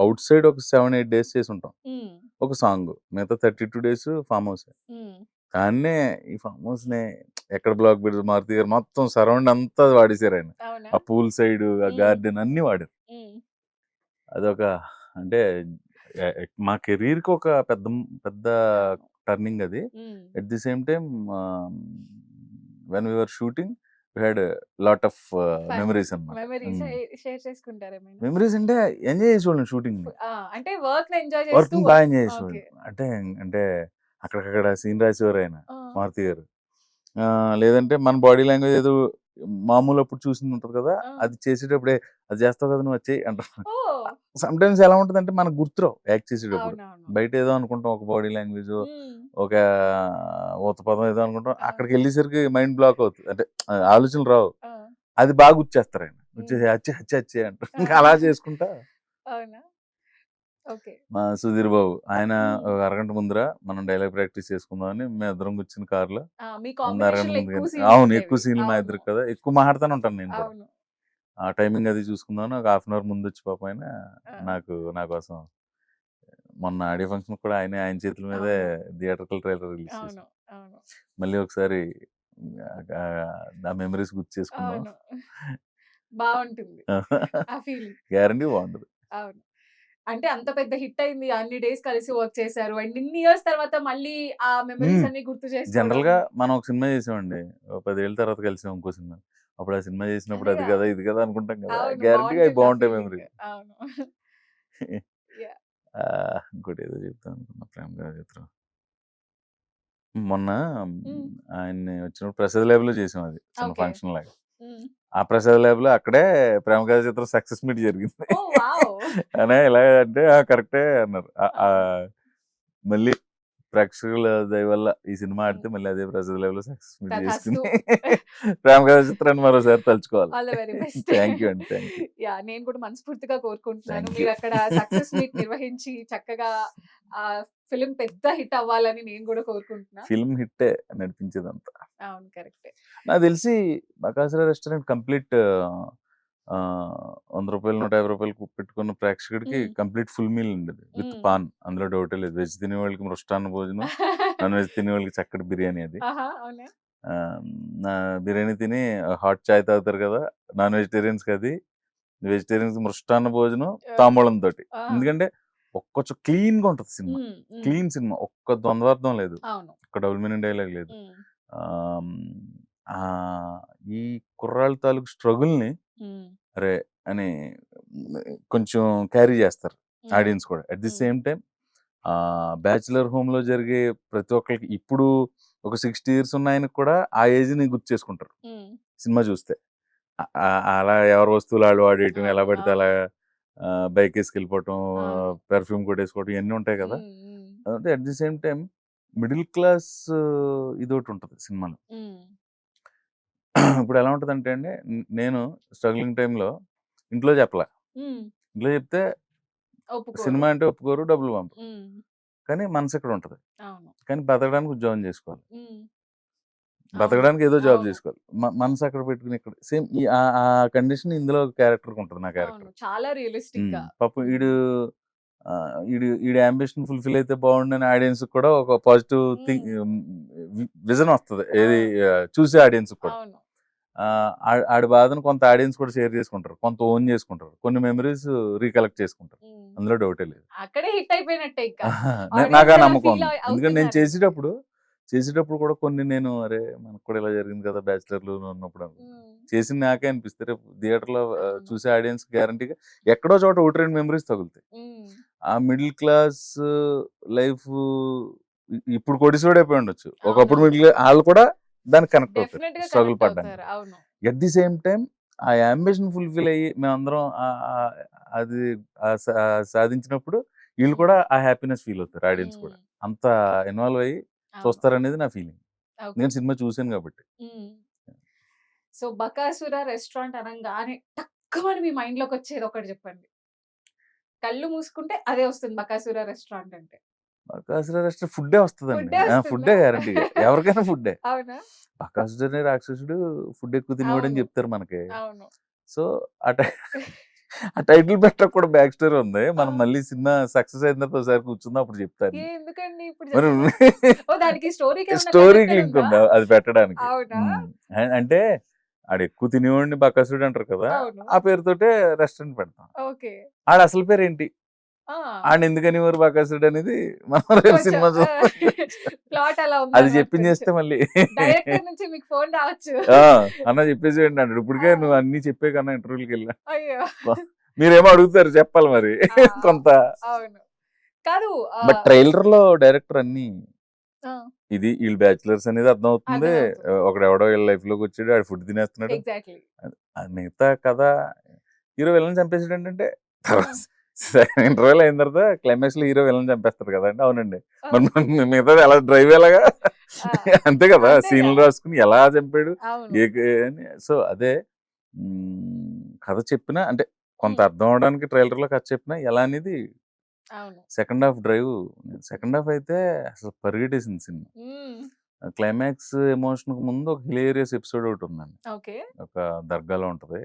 ఔట్ సైడ్ ఒక 7, 8 డేస్ చేసుంటాం. హ్మ్. ఒక సాంగు. మిగతా 32 డేస్ ఫార్మ్ హౌసే. హ్మ్. దాన్నే ఈ ఫార్మ్ హౌస్‌నే ఎక్కడ బ్లాక్ బెడర్ మారుతి గారు మొత్తం సరౌండ్ అంతా వాడేసారాయన. అవునా? ఆ పూల్ సైడ్, ఆ హ్మ్. గార్డెన్ అన్నీ వాడారు. హ్మ్. అదొక అంటే మా కెరీర్‌కి ఒక పెద్ద అవును. టర్నింగ్ అది. హ్మ్. At the same time when we were shooting we had lot of fun. Memories అన్నమాట. మెమరీస్ హ్మ్. షేర్ చేసుకుంటారేమైనా? మెమోరీస్ అంటే ఎంజాయ్ చేసేవాళ్ళం షూటింగ్‌ని. అంటే వర్క్‌ని ఎంజాయ్ చేస్తూ వర్క్‌ని బా ఎంజాయ్ ఓకే. చేసేవాళ్ళం. అంటే అంటే అక్కడికక్కడ సీన్ రాసేవారాయన ఆ! మారుతి గారు. లేదంటే మన బాడీ లాంగ్వేజ్ ఏదో మామూలు అప్పుడు చూసింది ఉంటది కదా! ఆ! అది చేసేటప్పుడే అది చేస్తావు కదా! నువ్వు అది చెయ్యి అంటారు. ఓహ్! సమ్‌టైమ్స్ ఎలా ఉంటదంటే మనకు గుర్తురావు యాక్ట్ చేసేటప్పుడు. అవునవును. బయట ఏదో అనుకుంటాం ఒక బాడీ లాంగ్వేజో, హ్మ్. ఒక ఊతపదం ఏదో అనుకుంటాం. ఆ! అక్కడికెళ్ళేసరికి మైండ్ బ్లాక్ అవుతది. అంటే ఆలోచనలు రావు. ఆ! అది బాగా గుర్తుచేస్తారాయన. హ్మ్. వచ్చేసి అచ్చే, అచ్చే, అచ్చే అంటారు. ఆ! ఇంకా అలా చేసుకుంటా అవునా? ఓకే. మా సుధీర్ బాబు ఆయన హ్మ్. ఒక అరగంట ముందర మనం డైలాగ్ ప్రాక్టీస్ చేసుకుందామని మేమిద్దరం కూర్చుని కార్‌లో మీ ముందు అరగంట కాంబినేషన్‌లో ఎక్కువ ముందుగానే సీన్స్ అవును. ఎక్కువ ఉండేవి. సీన్‌లు మా అవును. ఇద్దరికి కదా! ఎక్కువ మాట్లాడుతూనే ఉంటాను నేను కూడా. అవును. ఆ టైమింగ్ అది చూసుకుందామని ఒక హాఫ్ అన్ అవర్ ముందొచ్చి పాపం ఆయన ఆ! నా కోసం మొన్న ఆడియో ఫంక్షన్ కూడా ఆయనే ఆయన చేతుల మీదే అవును. థియేట్రికల్ ట్రైలర్ రిలీజ్ అవును. చేశారు. అవును. మళ్ళీ ఒకసారి ఆ మెమోరీస్ గుర్తు చేసుకుందాం. అవును. బావుంటుంది. ఆ ఫీలింగ్. గ్యారంటీ బావుంటది. అవును. అంటే అంత పెద్ద హిట్ అయింది. అన్ని డేస్ కలిసి వర్క్ చేశారు. అండ్ ఇన్ని ఇయర్స్ తర్వాత మళ్ళీ ఆ మెమోరీస్ హ్మ్. అన్ని గుర్తు చేసుకోవడం. జనరల్‌గా మనం ఒక సినిమా చేసామండి. ఓ 10 ఏళ్ల తర్వాత కలిసాం ఇంకో సినిమా. అప్పుడు ఆ సినిమా చేసినప్పుడు అది అదేగా. కదా! ఇది కదా! అనుకుంటాం కదా! అవును. గ్యారంటీగా అవి బావుంటుంది ఆ బావుంటాయి ఫీలింగ్. మెమోరీస్. అవును. యాహ్! ఇంకోటేదో చెప్దాం అనుకున్నా 'ప్రేమ చిత్రం'. మొన్న హ్మ్. ఆయన్ని వచ్చినప్పుడు ప్రసాద్ ల్యాబ్‌లో చేసాం అది. చిన్న ఓకే. ఫంక్షన్ లాగా. హ్మ్. ఆ ప్రసాద్ ల్యాబ్‌లో అక్కడే 'ప్రేమ చిత్రం' సక్సెస్ మీట్ జరిగింది. ఓహ్! వావ్! అనే ఇలా అంటే కరెక్టే అన్నారు. ఆ! మళ్ళీ ప్రేక్షకుల దయ వల్ల ఈ సినిమా హ్మ్. ఆడితే మళ్ళీ అదే ప్రసాద్ ల్యాబ్‌లో సక్సెస్ మీట్ చేసుకొని తథాస్తు. 'ప్రేమ చిత్రాన్ని' మరోసారి తలుచుకోవాలి. All the very best. Thank you అండి. Thank you. యాహ్! నేను కూడా మనస్ఫూర్తిగా కోరుకుంటున్నాను. Thank you. మీరక్కడ సక్సెస్ మీట్ నిర్వహించి చక్కగా ఫిల్మ్ పెద్ద హిట్ అవ్వాలని నేను గూడా కోరుకుంటున్నా. ఫిల్మ్ హిట్టే నడిపించేదంతా. అవును. కరెక్టే. నాకు తెలిసి 'బకాసుర రెస్టారెంట్' కంప్లీట్ రూ. 100, రూ. 150 పెట్టుకున్న ప్రేక్షకుడికి హ్మ్. కంప్లీట్ ఫుల్ మీల్ అండి అది. విత్ హ్మ్. పాన్. అందులో డౌటే లేదు. వెజ్ తినేవాళ్ళకి మృష్టాన్న భోజనం, నాన్ వెజ్ తినేవాళ్ళకి చక్కటి బిర్యానీ అది. ఆహా! అవునా? ఆహ్, నా బిర్యానీ తిని హాట్ చాయ్ తాగుతారు కదా! నాన్ వెజిటేరియన్స్‌కి అది. వెజిటేరియన్స్‌కి మృష్టాన్న భోజనం ఓకే. తాంబూలంతోటి. ఆ! ఎందుకంటే కొంచెం క్లీన్‌గా ఉంటది సినిమా. హ్మ్. హ్మ్. Clean cinema. ఒక్క ద్వంద్వార్థం లేదు. అవును. ఒక్క డబుల్ మీనింగ్ డైలాగ్ లేదు. హ్మ్. ఆహ్, హ్మ్, ఆహ్, ఈ కుర్రాళ్ళ తాలూకు స్ట్రగుల్‌ని హ్మ్. అరే! అని కొంచెం క్యారీ చేస్తారు హ్మ్. ఆడియన్స్ కూడా. అట్ ది హ్మ్. సేమ్ టైమ్ బ్యాచిలర్ హోమ్‌లో జరిగే ప్రతి ఒక్కళ్ళకి ఇప్పుడు ఒక 60 ఇయర్స్ ఉన్న ఆయనకి కూడా ఆ ఏజ్‌ని గుర్తు చేసుకుంటారు హ్మ్. సినిమా చూస్తే. అలా ఎవరి వస్తువులు ఆళ్ళు వాడేయటం, ఎలా అవును. పడితే అలా అవును. బైకేసుకెళ్ళిపోవటం, అవును. పెర్ఫ్యూమ్ కొట్టేసుకోవడం ఇయన్నీ ఉంటాయి కదా! హ్మ్. హ్మ్. అంటే at the same time middle class ఇదోటుంటది సినిమాలో. హ్మ్. ఇప్పుడు ఎలా ఉంటదంటే అండి, నేను స్ట్రగ్లింగ్ టైమ్‌లో ఇంట్లో చెప్పలా. హ్మ్. ఇంట్లో చెప్తే ఒప్పుకోరు. సినిమా అంటే ఒప్పుకోరు, డబ్బులు పంపరు. హ్మ్. కానీ మనసిక్కడ ఉంటది. అవును. కానీ బతకడానికి ఉద్యోగం చేసుకోవాలి. హ్మ్. అవును. బతకడానికి ఏదో జాబ్ అవును. చేసుకోవాలి. మనసు అక్కడ పెట్టుకొని ఇక్కడ సేమ్ ఈ ఆ కండిషన్ ఇందులో క్యారెక్టర్‌కి ఉంటది నా అవును. క్యారెక్టర్. చాలా రియలిస్టిక్‌గా. పాపం హ్మ్. ఈడి యాంబిషన్ ఫుల్‌ఫిల్ అయితే బావుండని ఆడియన్స్‌కి కూడా ఒక పాజిటివ్ హ్మ్. విజన్ వస్తది. ఏది అవును. చూసే ఆడియన్స్‌కి కూడా. అవును. ఆడి బాధను కొంత ఆడియన్స్ కూడా షేర్ చేసుకుంటారు. కొంత ఓన్ చేసుకుంటారు. కొన్ని మెమోరీస్ రీకలెక్ట్ చేసుకుంటారు. హ్మ్. అందులో డౌటే లేదు. అక్కడే హిట్ అయిపోయినట్టే ఇక. నాకా ఆడియన్స్ అలా నమ్మకం ఫీల్ ఉంది. ఎందుకంటే నేను అవుతున్నారింక. చేసేటప్పుడు కూడా కొన్ని నేను అరే! మనకు కూడా ఇలా జరిగింది కదా! బ్యాచిలర్‌లో ఉన్నప్పుడు అనుకుంటాను. హ్మ్. చేసింది నాకే అనిపిస్తే రేపు థియేటర్‌లో అవును. చూసే ఆడియన్స్ గ్యారంటీగా ఎక్కడో చోట 1, 2 మెమోరీస్ తగులుతాయి. హ్మ్. ఆ మిడిల్ క్లాస్ లైఫు ఇప్పుడు కోటీశ్వరుడయిపోయి ఉండొచ్చు. ఒకప్పుడు అవునవును. ఆళ్ళు కూడా దానికి కనెక్ట్ అవుతారు. డెఫినిట్‌గా స్ట్రగుల్ కనెక్ట్ పడ్డానికి. అవుతారు. అవును. ఎట్ ది సేమ్ టైమ్ ఆ యాంబిషన్ ఫుల్‌ఫిల్ అయ్యి మేమందరం అది సాధించినప్పుడు ఈళ్ళు హ్మ్. కూడా ఆ హ్యాపీనెస్ ఫీల్ అవుతారు ఆడియన్స్ హ్మ్. కూడా. అంత ఇన్వాల్వ్ అయ్యి అవును. చూస్తారనేది నా ఫీలింగ్. ఓకే. నేను సినిమా చూసాను కాబట్టి. హ్మ్. సో, 'బకాసుర' రెస్టారెంట్ అనంగానే టక్కుమని మీ మైండ్‌లోకొచ్చేది ఒకటి జెప్పండి. కళ్ళు మూసుకుంటే అదే వస్తుంది 'బకాసుర' రెస్టారెంట్ అంటే. బకాసుర రెస్టారెంట్ ఫుడ్డే వస్తదండి. ఫుడ్డే ఫుడ్డే వస్తుందా? గ్యారంటీగా. ఎవరికైనా ఫుడ్డే. అవునా? బకాసురుడనే రాక్షసుడు ఫుడ్ ఎక్కువ తినేవాడని అవును. చెప్తారు మనకి. అవును. సో, ఆ టై ఆ టైటిల్ పెట్టడానికి కూడా బ్యాక్ స్టోరీ ఉంది. ఆ! మనం మళ్ళీ సినిమా సక్సెస్ అయిన తర్వాత ఒకసారి కూర్చుందాం అప్పుడు చెప్తాను. ఎందుకండి ఇప్పుడు మరి చెప్పరు? ఓహ్! దానికి స్టోరీకేమన్నా స్టోరీకి కనెక్టెడ్ లింక్ ఉందా? ఉంది అది పెట్టడానికి. అవునా? అంటే ఆడెక్కువ తినేవాడిని బకాసురుడు అంటారు కదా! అవును. ఆ పేరుతోటే రెస్టారెంట్ పెడతాం. ఓకే. ఆడ అసలు పేరేంటి? ఆ! ఆడెందుకనేవారు బకాసురుడు అనేది మనం రేపు కొంచెం సినిమా ప్లాట్ అలా అది ఉందన్నమాట కొంచెం. చెప్పించేస్తే మళ్ళీ డైరెక్టర్ నుంచి మీకు ఫోన్ రావచ్చు. ఆ! అన్న చెప్పేసేయండి అంటాడు. ఇప్పటికే నువ్వు ఆ! అన్నీ చెప్పే కన్నా ఇంటర్వ్యూలకెళ్ళా. అయ్యో! మీరేమో అడుగుతారు చెప్పాలి మరి ఆ! కొంత. అవును. కాదు బట్ ట్రైలర్‌లో డైరెక్టర్ అన్నీ ఆ! ఇది ఈళ్ళు బ్యాచిలర్స్ అనేది అర్థమవుతుంది. అర్థమవుతుంది. ఒకడెవడో ఈళ్ళ లైఫ్‌లోకొచ్చాడు. ఆడు ఫుడ్ తినేస్తున్నాడు. ఎగ్జాక్ట్‌లీ. అది అది మిగతా కథ హీరో విలన్ చంపేసాడేంటంటే తర్వాత ఆ! ఇంటర్వెల్ అయిన తర్వాత క్లైమాక్స్‌లో హీరో విలన్ చంపేస్తాడు కదండీ! అవునండి. ఆ! మిగతాది ఎలా డ్రైవ్ ఎలాగా ఆ! అంతే కదా! అంతేగా. సీన్‌లు రాసుకొని ఎలా చంపాడు అవును. అని సో అదే కథ చెప్పినా అంటే కొంత హ్మ్. అర్థం అవ్వడానికి ట్రైలర్‌లో కథ చెప్పినా ఎలా అనేది అవును. Second half drive second half అయితే అసలు పరిగెట్టేసింది సినిమా. హ్మ్. క్లైమాక్స్ ఎమోషన్‌కి ముందు ఒక హిలేరియస్ ఎపిసోడ్ ఒకటుందండి. ఓకే. ఒక దర్గాలో ఉంటది.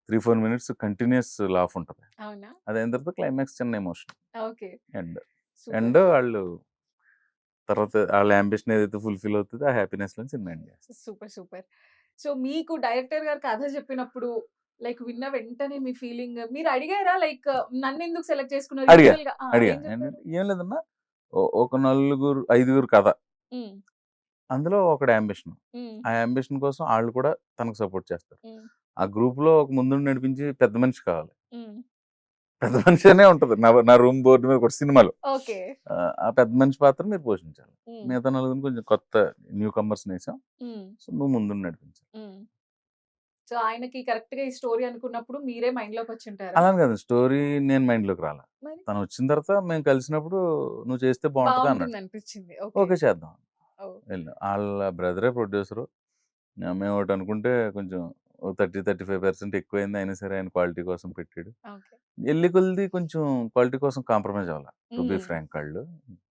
3, 4 మినిట్స్ కంటిన్యూయస్ లాఫ్ ఉంటది. అవునా? అదయిన తర్వాత క్లైమాక్స్ చిన్న emotion. Okay. End. Super. End ఆళ్ళు తర్వాత ఆళ్ళ యాంబిషన్ ఏదైతే ఫుల్‌ఫిల్ అవుతదో ఆ హ్యాపీనెస్‌లోని సినిమా ఎండ్ చేస్తారు. సూపర్. సూపర్. సో, మీకు డైరెక్టర్ గారు కథ చెప్పినప్పుడు లైక్ విన్న వెంటనే మీ ఫీలింగ్ మీరు అడిగారా? లైక్ నన్నెందుకు సెలెక్ట్ చేసుకున్నారు? అడిగా. యూజువల్‌గా ఆ! అడిగా. ఏం చెప్పారు? ఏంటంటే "ఏం లేదన్నా ఒక నలుగురు, ఐదుగురు కథ. హ్మ్. అందులో ఒకడి యాంబిషన్. హ్మ్. ఆ యాంబిషన్ కోసం ఆళ్ళు కూడా తనకు సపోర్ట్ చేస్తారు. హ్మ్. ఆ గ్రూప్‌లో ఒక ముందుండి నడిపించే పెద్ద మనిషి కావాలి. హ్మ్. పెద్ద మనిషి అనే ఉంటది. నా రూమ్ బోర్డ్ మీద కూడా సినిమాలో. ఓకే. ఆ పెద్ద మనిషి పాత్ర మీరు పోషించాలి. హ్మ్. మిగతా నలుగురిని కొంచెం కొత్త న్యూ కమర్స్‌నేసాం. హ్మ్. సో, నువ్వు ముందుండి నడిపించాలి. హ్మ్. సో, ఆయనకి కరెక్ట్‌గా ఈ స్టోరీ అనుకున్నప్పుడు మీరే మైండ్‌లోకొచ్చుంటారా? అలా అని కాదు స్టోరీ నేను మైండ్‌లోకి రాలా. మరి? తనొచ్చిన తర్వాత మేము కలిసినప్పుడు నువ్వు చేస్తే బావుంటది అన్నాడు. బావుంటుందనిపిచ్చింది. ఓకే. ఓకే చేద్దాం. ఓహ్! వెళ్ళాం. ఆళ్ళ బ్రదరే ప్రొడ్యూసరు. మేమొకటనుకుంటే కొంచెం ఓ 30, 35% ఎక్కువైంది. అయినా సరే ఆయన క్వాలిటీ కోసం పెట్టాడు. ఓకే. ఎళ్ళి కొలిది కొంచెం క్వాలిటీ కోసం కాంప్రమైజ్ అవ్వల. టు బీ హ్మ్. ఫ్రాంక్ ఆళ్ళు.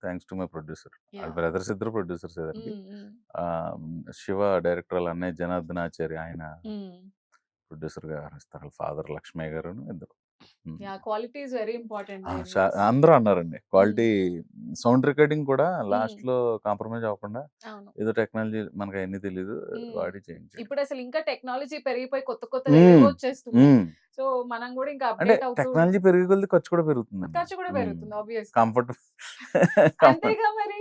Thanks to my producer. ఆళ్ళ యాహ్! బ్రదర్స్ ఇద్దరు ప్రొడ్యూసర్సే దానికి. హ్మ్. హ్మ్. శివ డైరెక్టర్ ఆళ్ళ అన్నయ్య జనార్దనాచారి ఆయన హ్మ్. ప్రొడ్యూసర్‌గా వ్యవహరిస్తారు. ఆళ్ళ ఫాదర్ లక్ష్మయ్య గారును ఇద్దరు. హ్మ్. Yeah! Quality is very important ఆ! లేండి అసలు. అందరూ అన్నారండి. హ్మ్. క్వాలిటీ సౌండ్ రికార్డింగ్ కూడా హ్మ్. లాస్ట్‌లో కాంప్రమైజ్ అవ్వకుండా అవును. ఏదో టెక్నాలజీ మనకయన్నీ తెలీదు. హ్మ్. వాడి చేయించాడు. ఇప్పుడసలు ఇంకా టెక్నాలజీ పెరిగిపోయి కొత్త కొత్తవి హ్మ్. ఏవేవో వచ్చేస్తున్నాయి. హ్మ్. సో, మనం గూడా ఇంకా అంటే అప్‌డేట్ అవుతూ టెక్నాలజీ పెరిగే కొద్దీ ఖర్చు కూడా పెరుగుతుందండి. ఖర్చు కూడా హ్మ్. పెరుగుతుంది ఆబ్వియస్‌లీ. కంఫర్ట్ కంఫర్ట్ అంతేగా మరి.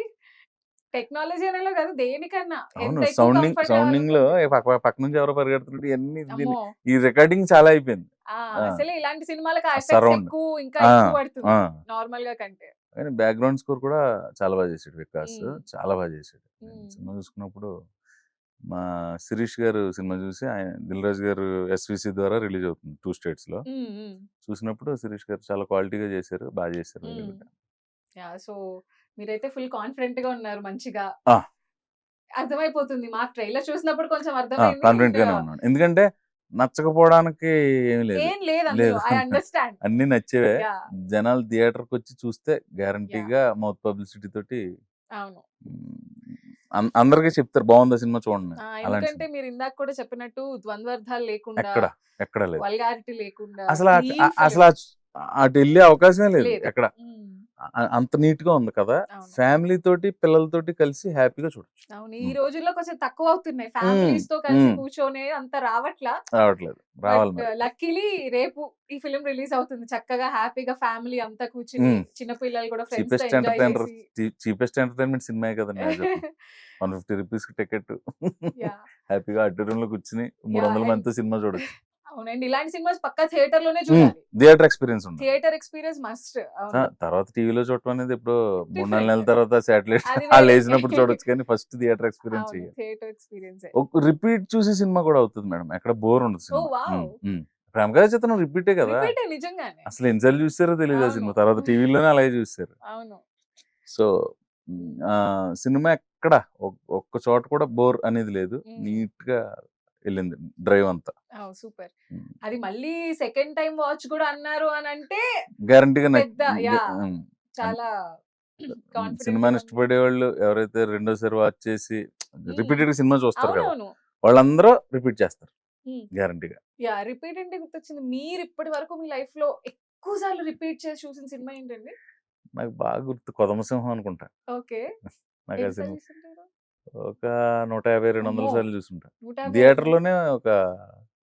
టెక్నాలజీ అనేలో కాదు దేనికన్నా. అవును. ఎంత ఎక్కువ కంఫర్ట్ సౌండింగ్‌లో కావాలనుకుంటే పక్క నుంచి ఎవరో పరిగెడుతుంటే ఇయన్నీ అమ్మో! ఈ రికార్డింగ్ చాలా అయిపోయింది. ఆ! ఆ! అసలే ఇలాంటి సినిమాలకి ఆ ఆ ఎఫెక్ట్స్ సరౌండ్. ఎక్కువ ఇంకా ఆ! ఎక్కువ ఆ! పడుతుంది నార్మల్‌గా కంటే. కానీ బ్యాక్‌గ్రౌండ్ స్కోర్ కూడా చాలా చేసాడు వికాస్. హ్మ్. చాలా చేసాడు. నేను హ్మ్. సినిమా చూసుకున్నప్పుడు మా శిరీష్ గారు సినిమా చూసి ఆయన 'దిల్ రాజు' గారు ఎస్‌విసి ద్వారా రిలీజ్ అవుతుంది 2 స్టేట్స్‌లో. హ్మ్. హ్మ్. చూసినప్పుడు శిరీష్ గారు చాలా క్వాలిటీగా చేశారు. చేశారు వెరీ హ్మ్. గుడ్. యాహ్! సో, మీరైతే ఫుల్ కాన్ఫిడెంట్‌గా ఉన్నారు మంచిగా. ఆ! అర్థమైపోతుంది. మాకు ట్రైలర్ చూసినప్పుడు కొంచెం ఆ! అర్థమైంది. అండ్ కాన్ఫిడెంట్ గానే ఉన్నాను. ఎందుకంటే నచ్చకపోవడానికి ఏమి లేదు. ఏం లేదు అందులో. లేదు. I understand. అన్నీ నచ్చేవే. యాహ్! జనాలు థియేటర్‌కొచ్చి చూస్తే యాహ్! గ్యారంటీగా మౌత్ పబ్లిసిటీ తోటి అవును. అందరికి చెప్తారు బావుందా సినిమా చూడండి అని. ఆ! అలాంటి ఎందుకంటే సినిమా. మీరిందాక కూడా చెప్పినట్టు ద్వంద్వార్థాలు లేకుండా, ఎక్కడ, ఎక్కడ లేదు. వల్గారిటీ లేకుండా అసల క్లీన్ అసల ఫిల్మ్ అటెళ్ళే అవకాశమే లేదు లేదు. ఎక్కడ. హ్మ్. అంత నీట్‌గా ఉంది కదా! అవును. ఫ్యామిలీతోటి, పిల్లలతోటి కలిసి హ్యాపీగా చూడొచ్చు. అవును. ఈ హ్మ్. రోజుల్లో కొంచెం తక్కువవుతున్నాయి. హ్మ్. ఫ్యామిలీస్‌తో కలిసి హ్మ్. కూర్చొనే అంత రావట్లా. రావట్లేదు. రావాలి బట్ మరి. లక్కీలీ రేపు ఈ ఫిల్మ్ రిలీజ్ అవుతుంది. చక్కగా హ్యాపీగా ఫ్యామిలీ అంతా కూర్చొని, హ్మ్. చిన్న పిల్లలు కూడా ఫ్రెండ్స్‌తో చీపెస్ట్ ఎంజాయ్ ఎంటర్‌టైనర్ చేసి చీపెస్ట్ ఎంటర్‌టైన్‌మెంట్ సినిమాయే కదండీ యాజ్ ఆఫ్ నౌ. 150 రూపీస్‌కి టికెట్ యాహ్! హ్యాపీగా ఆడిటోరియంలో కూర్చొని యాహ్! 300 అండ్ మందితో సినిమా చూడొచ్చు. అవునండి. ఇలాంటి సినిమాస్ పక్కా థియేటర్‌లోనే చూడాలి. థియేటర్ ఎక్స్‌పీరియన్స్ ఉండాలి. Theatre experience must. అవును. తర్వాత టీవీలో చూడటం అనేది ఎప్పుడో 3, 4 డిఫరెంట్. నెలల తర్వాత సాటిలైట్ అది వేరే. ఆళ్ళేసినప్పుడు చూడొచ్చు కానీ ఫస్ట్ థియేటర్ ఎక్స్‌పీరియన్స్ అవును. చెయ్యాలి. థియేటర్ ఎక్స్‌పీరియన్సే. రిపీట్ చూసే సినిమా కూడా అవుతది మేడం. ఎక్కడ బోర్ ఉండదు ఓహ్! సినిమా. వావ్! 'ప్రేమకథా చిత్రం' రిపీటే కదా! రిపీటే నిజంగానే. అసలు ఎన్ని సార్లు చూసారో తెలీదు ఆ అవును. సినిమా. తర్వాత టీవీలోనే అలాగే చూసారు. అవును. సో, సినిమా ఎక్కడ ఒక్క చోట కూడా బోర్ అనేది లేదు. హ్మ్. నీట్‌గా ఎళ్ళింది డ్రైవ్ అంతా. ఓహ్! సూపర్. హ్మ్. అది మళ్ళీ సెకండ్ టైమ్ వాచ్ కూడా అన్నారు అనంటే గ్యారంటీగా పెద్ద గ యాహ్! హ్మ్. అన్ చాలా సినిమాని కాన్ఫిడెంట్ ఇష్టపడే వాళ్ళు ఎవరైతే రెండోసారి వాచ్ చేసి రిపీటెడ్ సినిమా చూస్తారు కదా, అవునవును వాళ్ళందరూ రిపీట్ చేస్తారు గ్యారంటీగా. యా రిపీట్ అంటే గుర్తొచ్చింది. మీరు ఇప్పటి వరకు మీ లైఫ్ లో ఎక్కువ సార్లు రిపీట్ చేసి చూసిన సినిమా ఏంటండి? నాకు బాగా గుర్తు కొదమసింహం అనుకుంటా. ఓకే. నాకు ఆ ఎన్ని సినిమా సార్లు చూసుంటారు? ఒక 150-200 అమ్మో! సార్లు చూసుంటా. 150 థియేటర్‌లోనే ఒక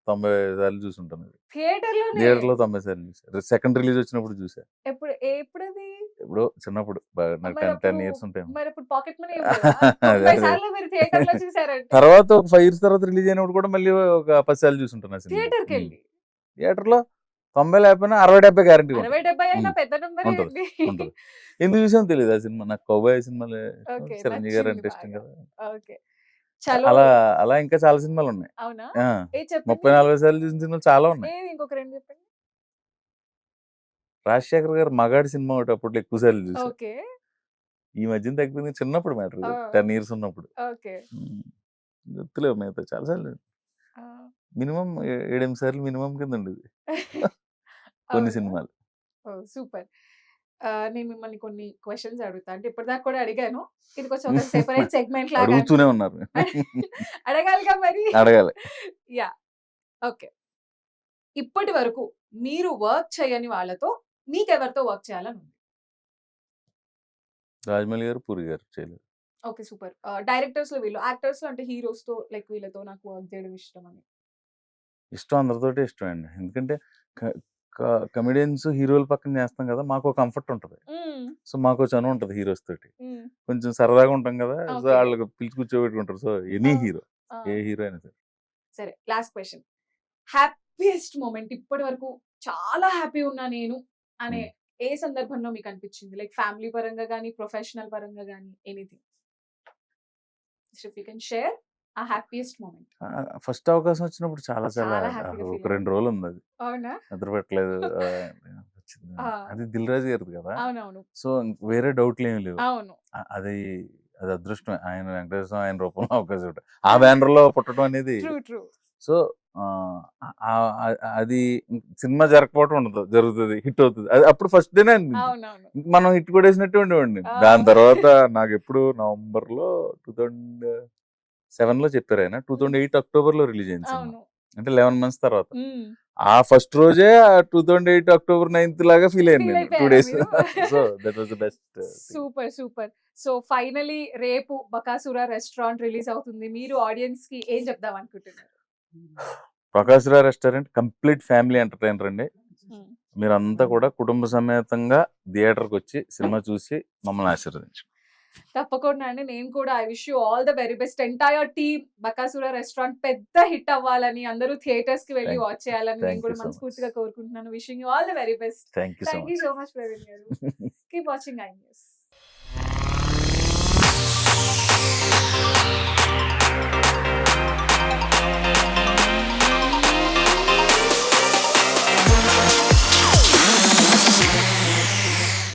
90 సార్లు చూసుంటాను. థియేటర్‌లోనే. థియేటర్‌లో 90 సార్లు చూసా. సెకండ్ రిలీజ్ వచ్చినప్పుడు చూసా. ఎప్పుడది? ఎప్పుడో చిన్నప్పుడు బాగా నాకు 10 ఇయర్స్ ఉంటాయేమో. మరప్పుడు పాకెట్ మనీ ఏం లేవా? అదే 90 అదే. సార్లు మీరు థియేటర్‌లో చూసారంటే తర్వాత ఒక 5 ఇయర్స్ తర్వాత రిలీజ్ అయినప్పుడు కూడా మళ్ళీ ఒక 10 సార్లు చూసుంటాను ఆ సినిమా. థియేటర్‌కెళ్ళి. థియేటర్‌లో 90 లేకపోయినా 60-70 గ్యారంటీ 60, ఉంటది. 70 అయినా పెద్ద నంబరే ఉంటది. అండి. ఉంటది. ఎందుకు చూసానో తెలీదు ఆ సినిమా. నాకు కౌబాయ్ సినిమాలు ఇష్టం. ఓకే. చిరంజీవి గారు నచ్చింది అంటే ఇష్టం బాగా. కదా. ఓకే. చలో అలా అలా ఇంకా చాలా సినిమాలున్నాయి. అవునా? ఆ! ఏది చెప్పండి? 30-40 సార్లు చూసిన సినిమాలు చాలా ఉన్నాయి. ఏది ఇంకొక 2 చెప్పండి. రాజశేఖర్ గారి 'మగాడి' సినిమా ఒకటి అప్పట్లో ఎక్కువ సార్లు చూసా. ఓకే. ఈ మధ్యన తగ్గిపోయింది. చిన్నప్పుడు మ్యాటర్ ఇది. ఆ! 10 ఇయర్స్ ఉన్నప్పుడు. ఓకే. హ్మ్. గుర్తులేవు మిగతా చాలా సార్లు. ఆ! మినిమమ్ 7-8 సార్లు మినిమమ్ కింద ఉండేది కొన్ని అవునా? సినిమాలు. ఓహ్! సూపర్. నేను మిమ్మల్ని కొన్ని క్వెషన్స్ అడుగుతా. అంటే ఇప్పటిదాకా కూడా అడిగాను. ఇది కొంచెం ఒక సెపరేట్ సెగ్మెంట్ లాగా అడుగుతూనే ఉన్నారు. అడగాలిగా మరి. అడగాలి. యాహ్! ఓకే. ఇప్పటి వరకు మీరు వర్క్ చేయని వాళ్ళతో మీకెవరితో వర్క్ చేయాలని ఉంది? రాజమౌళి గారు, పూరి గారు చేయలేదు. ఓకే. సూపర్. డైరెక్టర్స్‌లో వీళ్ళు. యాక్టర్స్‌లో అంటే హీరోస్‌తో లైక్ వీళ్ళతో నాకు వర్క్ చేయడం ఇష్టమని. ఇష్టం అందరితోటి ఇష్టమండి. ఎందుకంటే క క కమెడియన్స్, హీరోల పక్కన చేస్తాం కదా! మాకో కంఫర్ట్ ఉంటది. హ్మ్. సో, మాకో చనువు ఉంటది హీరోస్ తోటి. హ్మ్. కొంచెం సరదాగా ఉంటాం కదా! So, okay. ఆళ్ళకి పిలిచి కూర్చోబెట్టుకుంటారు. సో, ఎనీ ఆ! హీరో. ఆ! ఏ హీరో అయినా సరే. సరే. Last question. హ్యాపీయెస్ట్ మొమెంట్ ఇప్పటి వరకు చాలా హ్యాపీ ఉన్నా నేను అనే హ్మ్. ఏ సందర్భంలో మీకు అనిపించింది? లైక్ ఫ్యామిలీ పరంగా గాని, ప్రొఫెషనల్ పరంగా గాని anything. If you can share ఆ హ్యాపీయెస్ట్ మొమెంట్. ఫస్ట్ అవకాశం వచ్చినప్పుడు చాలా చాలా చాలా హ్యాపీగా ఒక ఫీల్ 2 అయ్యారు. రోజులుందది. అవునా? నిద్ర పెట్టలేదు. వచ్చింది. ఆ! అది 'దిల్ రాజు' గారిది కదా! అవునవును. సో, వేరే డౌట్‌లేమి లేవు. అవును. అది అది అదృష్టమే. ఆయన వెంకటేశ్వర స్వామి ఆయన రూపంలో అవకాశం ఇవ్వడం. ఆ బ్యానర్‌లో పుట్టడం అనేది. ట్రూ. ట్రూ. సో, అది సినిమా జరగకపోవడం ఉండదు. జరుగుతది. హిట్ అవుతది. అది అప్పుడు ఫస్ట్ డేనే అనిపించింది. అవునవును. ఇంక మనం హిట్ కొట్టేసినట్టే ఉండేవాడిని. ఆ! దాని తర్వాత నాకెప్పుడు నవంబర్‌లో 2007లో చెప్పారాయన. 2008 అక్టోబర్‌లో రిలీజ్ అయింది సినిమా. అవును. అంటే 11 మంత్స్ తర్వాత. హ్మ్. ఆ ఫస్ట్ రోజే 2008 అక్టోబర్ 9థ్ లాగా ఫీల్ అయ్యాను ఫీల్ నేను 2 అయిపోయారా డేస్. మీరు? So, that was the best thing. Super. Super. So finally రేపు 'బకాసుర' రెస్టారెంట్ రిలీజ్ అవుతుంది. మీరు ఆడియన్స్‌కి ఏం చెప్దాం అనుకుంటున్నారు? 'Prakash Rao restaurant' complete family entertainer అండి. హ్మ్. మీరంతా కూడా కుటుంబ సమేతంగా థియేటర్‌కొచ్చి సినిమా చూసి మమ్మల్ని ఆశీర్వదించండి. తప్పకుండా అండి. నేను కూడా I wish you all the very best. Entire team 'Bakasura' restaurant పెద్ద హిట్ అవ్వాలని, అందరూ థియేటర్స్‌కి వెళ్లి వాచ్ చేయాలని నేను థాంక్ యూ కూడా సో మచ్. మనస్ఫూర్తిగా కోరుకుంటున్నాను. Wishing you all the very best. Thank you so thank you much. So much Praveen గారు. Keep watching I news.